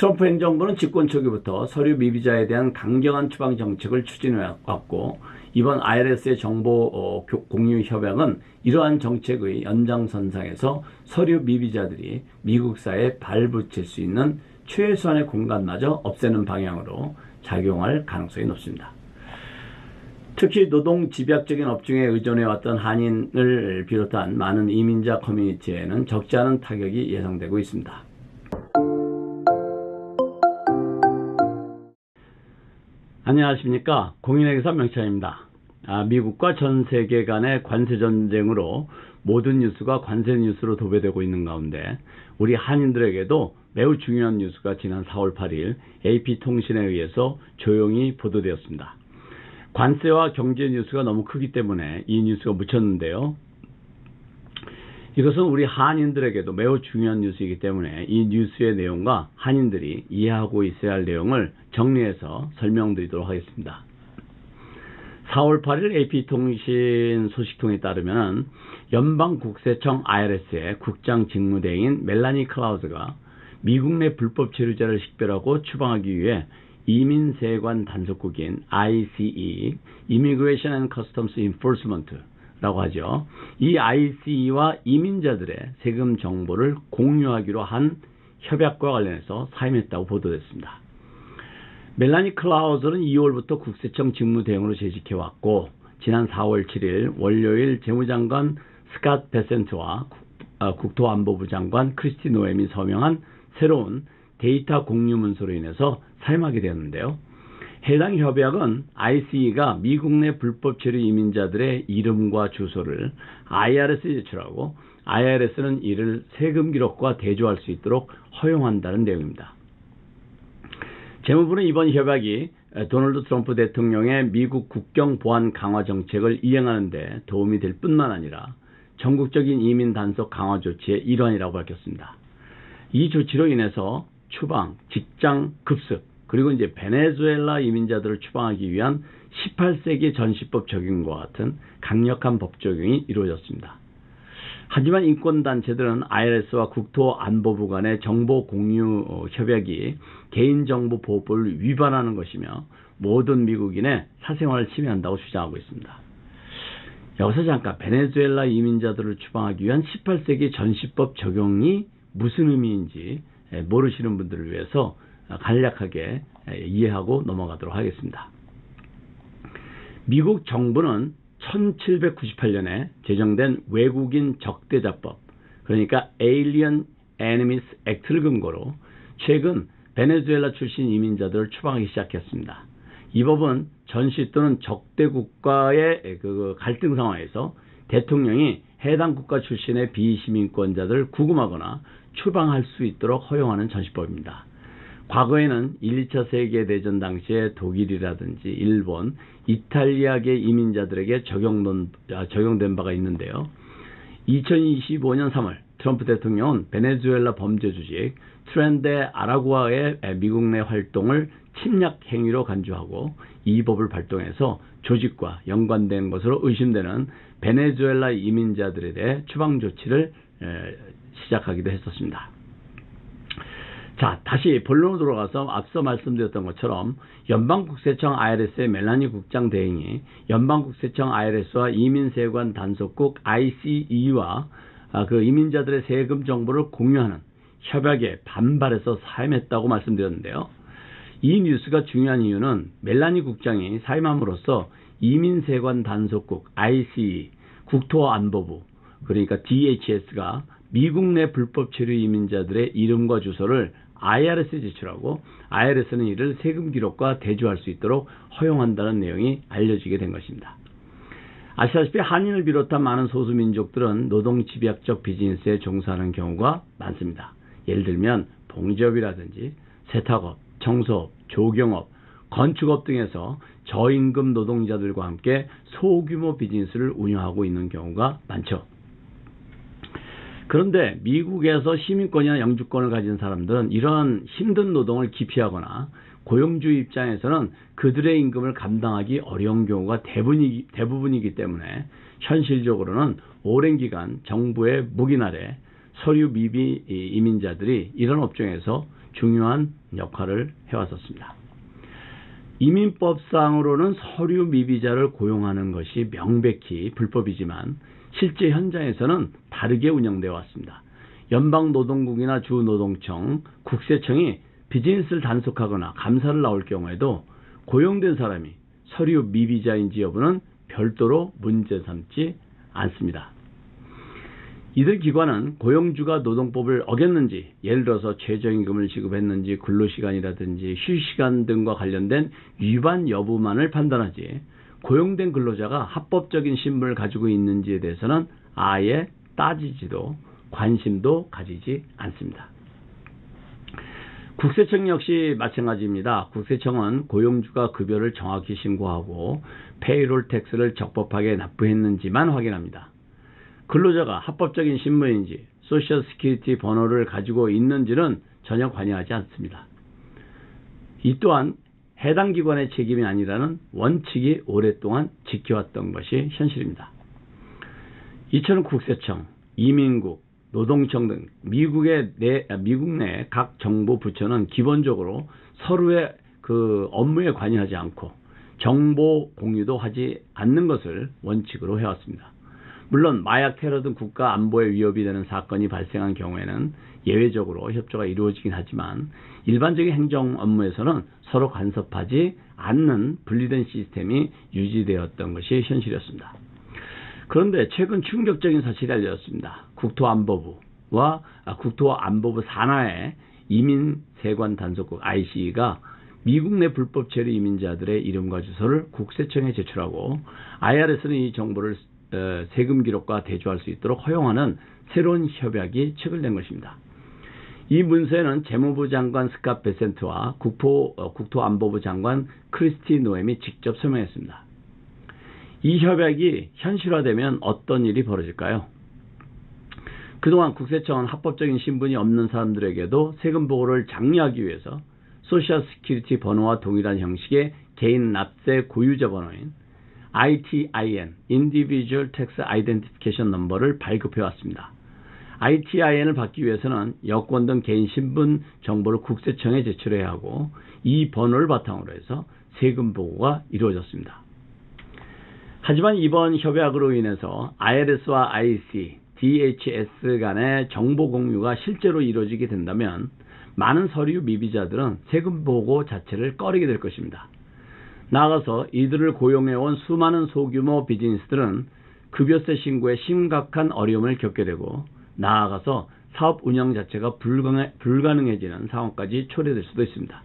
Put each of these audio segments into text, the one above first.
트럼프 행정부는 집권 초기부터 서류 미비자에 대한 강경한 추방 정책을 추진해왔고, 이번 IRS의 정보 공유 협약은 이러한 정책의 연장선상에서 서류 미비자들이 미국 사회에 발붙일 수 있는 최소한의 공간마저 없애는 방향으로 작용할 가능성이 높습니다. 특히 노동 집약적인 업종에 의존해왔던 한인을 비롯한 많은 이민자 커뮤니티에는 적지 않은 타격이 예상되고 있습니다. 안녕하십니까. 공인회계사 명찬입니다. 미국과 전 세계 간의 관세 전쟁으로 모든 뉴스가 관세 뉴스로 도배되고 있는 가운데 우리 한인들에게도 매우 중요한 뉴스가 지난 4월 8일 AP통신에 의해서 조용히 보도되었습니다. 관세와 경제 뉴스가 너무 크기 때문에 이 뉴스가 묻혔는데요. 이것은 우리 한인들에게도 매우 중요한 뉴스이기 때문에 이 뉴스의 내용과 한인들이 이해하고 있어야 할 내용을 정리해서 설명드리도록 하겠습니다. 4월 8일 AP통신 소식통에 따르면 연방국세청 IRS의 국장 직무대행인 멜라니 클라우즈가 미국 내 불법 체류자를 식별하고 추방하기 위해 이민세관 단속국인 ICE, Immigration and Customs Enforcement라고 하죠. 이 ICE와 이민자들의 세금 정보를 공유하기로 한 협약과 관련해서 사임했다고 보도됐습니다. 멜라니 클라우즈는 2월부터 국세청 직무대행으로 재직해왔고, 지난 4월 7일 월요일 재무장관 스캇 베센트와 국토안보부 장관 크리스티 노엠이 서명한 새로운 데이터 공유 문서로 인해서 사임하게 되었는데요. 해당 협약은 ICE가 미국 내 불법 체류 이민자들의 이름과 주소를 IRS에 제출하고 IRS는 이를 세금 기록과 대조할 수 있도록 허용한다는 내용입니다. 재무부는 이번 협약이 도널드 트럼프 대통령의 미국 국경 보안 강화 정책을 이행하는 데 도움이 될 뿐만 아니라 전국적인 이민 단속 강화 조치의 일환이라고 밝혔습니다. 이 조치로 인해서 추방, 직장 급습, 그리고 이제 베네수엘라 이민자들을 추방하기 위한 18세기 전시법 적용과 같은 강력한 법 적용이 이루어졌습니다. 하지만 인권단체들은 IRS와 국토안보부 간의 정보 공유 협약이 개인정보보호법을 위반하는 것이며 모든 미국인의 사생활을 침해한다고 주장하고 있습니다. 여기서 잠깐 베네수엘라 이민자들을 추방하기 위한 18세기 전시법 적용이 무슨 의미인지 모르시는 분들을 위해서 간략하게 이해하고 넘어가도록 하겠습니다. 미국 정부는 1798년에 제정된 외국인 적대자법, 그러니까 Alien Enemies Act를 근거로 최근 베네수엘라 출신 이민자들을 추방하기 시작했습니다. 이 법은 전시 또는 적대 국가의 갈등 상황에서 대통령이 해당 국가 출신의 비시민권자들을 구금하거나 추방할 수 있도록 허용하는 전시법입니다. 과거에는 1, 2차 세계대전 당시에 독일이라든지 일본, 이탈리아계 이민자들에게 적용된 바가 있는데요. 2025년 3월 트럼프 대통령은 베네수엘라 범죄 조직 트렌데 아라구아의 미국 내 활동을 침략 행위로 간주하고 이 법을 발동해서 조직과 연관된 것으로 의심되는 베네수엘라 이민자들에 대해 추방 조치를 시작하기도 했었습니다. 자, 다시 본론으로 돌아가서 앞서 말씀드렸던 것처럼 연방국세청 IRS의 멜라니 국장 대행이 연방국세청 IRS와 이민세관 단속국 ICE와 그 이민자들의 세금 정보를 공유하는 협약에 반발해서 사임했다고 말씀드렸는데요. 이 뉴스가 중요한 이유는 멜라니 국장이 사임함으로써 이민세관 단속국 ICE, 국토안보부, 그러니까 DHS가 미국 내 불법 체류 이민자들의 이름과 주소를 IRS에 제출하고 IRS는 이를 세금 기록과 대조할 수 있도록 허용한다는 내용이 알려지게 된 것입니다. 아시다시피 한인을 비롯한 많은 소수민족들은 노동 집약적 비즈니스에 종사하는 경우가 많습니다. 예를 들면 봉지업이라든지 세탁업, 청소업, 조경업, 건축업 등에서 저임금 노동자들과 함께 소규모 비즈니스를 운영하고 있는 경우가 많죠. 그런데 미국에서 시민권이나 영주권을 가진 사람들은 이러한 힘든 노동을 기피하거나 고용주의 입장에서는 그들의 임금을 감당하기 어려운 경우가 대부분이기 때문에 현실적으로는 오랜 기간 정부의 묵인 아래 서류 미비 이민자들이 이런 업종에서 중요한 역할을 해왔었습니다. 이민법상으로는 서류 미비자를 고용하는 것이 명백히 불법이지만 실제 현장에서는 다르게 운영되어 왔습니다. 연방노동국이나 주노동청, 국세청이 비즈니스를 단속하거나 감사를 나올 경우에도 고용된 사람이 서류 미비자인지 여부는 별도로 문제 삼지 않습니다. 이들 기관은 고용주가 노동법을 어겼는지, 예를 들어서 최저임금을 지급했는지, 근로시간이라든지 휴식시간 등과 관련된 위반 여부만을 판단하지 고용된 근로자가 합법적인 신분을 가지고 있는지에 대해서는 아예 따지지도 관심도 가지지 않습니다. 국세청 역시 마찬가지입니다. 국세청은 고용주가 급여를 정확히 신고하고 페이롤 텍스를 적법하게 납부했는지만 확인합니다. 근로자가 합법적인 신분인지 소셜 시큐리티 번호를 가지고 있는지는 전혀 관여하지 않습니다. 이 또한 해당 기관의 책임이 아니라는 원칙이 오랫동안 지켜왔던 것이 현실입니다. 이처럼 국세청, 이민국, 노동청 등 미국 내 각 정부 부처는 기본적으로 서로의 업무에 관여하지 않고 정보 공유도 하지 않는 것을 원칙으로 해왔습니다. 물론 마약 테러 등 국가 안보에 위협이 되는 사건이 발생한 경우에는 예외적으로 협조가 이루어지긴 하지만 일반적인 행정 업무에서는 서로 간섭하지 않는 분리된 시스템이 유지되었던 것이 현실이었습니다. 그런데 최근 충격적인 사실이 알려졌습니다. 국토안보부 산하의 이민세관단속국 ICE가 미국 내 불법 체류 이민자들의 이름과 주소를 국세청에 제출하고 IRS는 이 정보를 세금 기록과 대조할 수 있도록 허용하는 새로운 협약이 체결된 것입니다. 이 문서에는 재무부 장관 스캇 베센트와 국토안보부 장관 크리스티 노엠이 직접 서명했습니다. 이 협약이 현실화되면 어떤 일이 벌어질까요? 그동안 국세청은 합법적인 신분이 없는 사람들에게도 세금 보고를 장려하기 위해서 소셜 시큐리티 번호와 동일한 형식의 개인 납세 고유자 번호인 ITIN, Individual Tax Identification Number를 발급해 왔습니다. ITIN을 받기 위해서는 여권 등 개인 신분 정보를 국세청에 제출해야 하고 이 번호를 바탕으로 해서 세금 보고가 이루어졌습니다. 하지만 이번 협약으로 인해서 IRS와 IC, DHS 간의 정보 공유가 실제로 이루어지게 된다면 많은 서류 미비자들은 세금 보고 자체를 꺼리게 될 것입니다. 나아가서 이들을 고용해온 수많은 소규모 비즈니스들은 급여세 신고에 심각한 어려움을 겪게 되고 나아가서 사업 운영 자체가 불가능해지는 상황까지 초래될 수도 있습니다.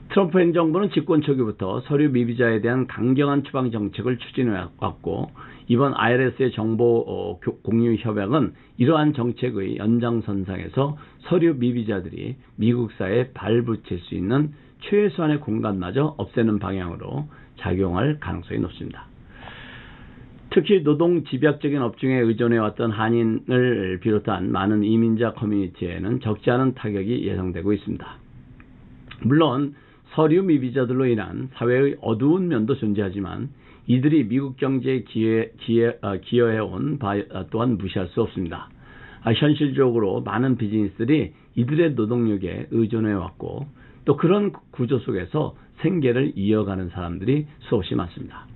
트럼프 행정부는 집권 초기부터 서류 미비자에 대한 강경한 추방 정책을 추진해왔고 이번 IRS의 정보 공유 협약은 이러한 정책의 연장선상에서 서류 미비자들이 미국 사회에 발붙일 수 있는 최소한의 공간마저 없애는 방향으로 작용할 가능성이 높습니다. 특히 노동 집약적인 업종에 의존해왔던 한인을 비롯한 많은 이민자 커뮤니티에는 적지 않은 타격이 예상되고 있습니다. 물론 서류 미비자들로 인한 사회의 어두운 면도 존재하지만 이들이 미국 경제에 기여해온 바 또한 무시할 수 없습니다. 현실적으로 많은 비즈니스들이 이들의 노동력에 의존해왔고 또 그런 구조 속에서 생계를 이어가는 사람들이 수없이 많습니다.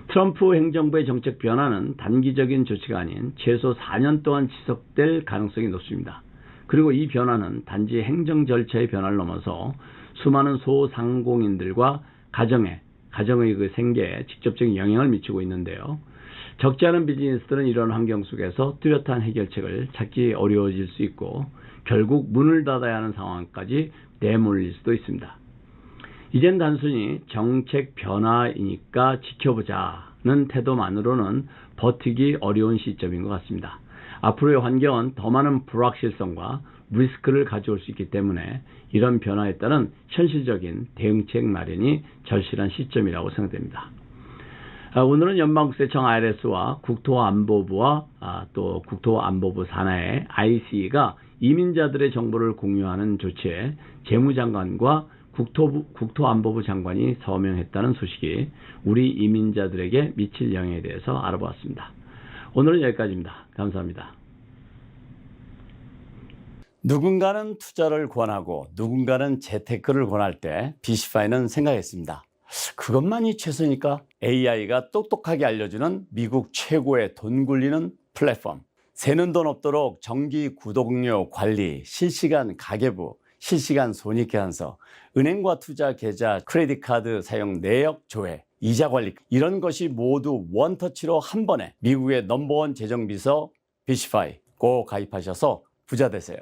트럼프 행정부의 정책 변화는 단기적인 조치가 아닌 최소 4년 동안 지속될 가능성이 높습니다. 그리고 이 변화는 단지 행정 절차의 변화를 넘어서 수많은 소상공인들과 가정의 그 생계에 직접적인 영향을 미치고 있는데요. 적지 않은 비즈니스들은 이런 환경 속에서 뚜렷한 해결책을 찾기 어려워질 수 있고 결국 문을 닫아야 하는 상황까지 내몰릴 수도 있습니다. 이젠 단순히 정책 변화이니까 지켜보자는 태도만으로는 버티기 어려운 시점인 것 같습니다. 앞으로의 환경은 더 많은 불확실성과 리스크를 가져올 수 있기 때문에 이런 변화에 따른 현실적인 대응책 마련이 절실한 시점이라고 생각됩니다. 오늘은 연방국세청 IRS와 국토안보부와 또 국토안보부 산하의 ICE가 이민자들의 정보를 공유하는 조치에 재무장관과 국토안보부 장관이 서명했다는 소식이 우리 이민자들에게 미칠 영향에 대해서 알아보았습니다. 오늘은 여기까지입니다. 감사합니다. 누군가는 투자를 권하고 누군가는 재테크를 권할 때 BCFI는 생각했습니다. 그것만이 최선일까? AI가 똑똑하게 알려주는 미국 최고의 돈 굴리는 플랫폼. 새는 돈 없도록 정기 구독료 관리, 실시간 가계부, 실시간 손익계산서, 은행과 투자 계좌, 크레딧 카드 사용 내역 조회, 이자 관리, 이런 것이 모두 원터치로 한 번에 미국의 넘버원 재정비서 BCFI 꼭 가입하셔서 부자 되세요.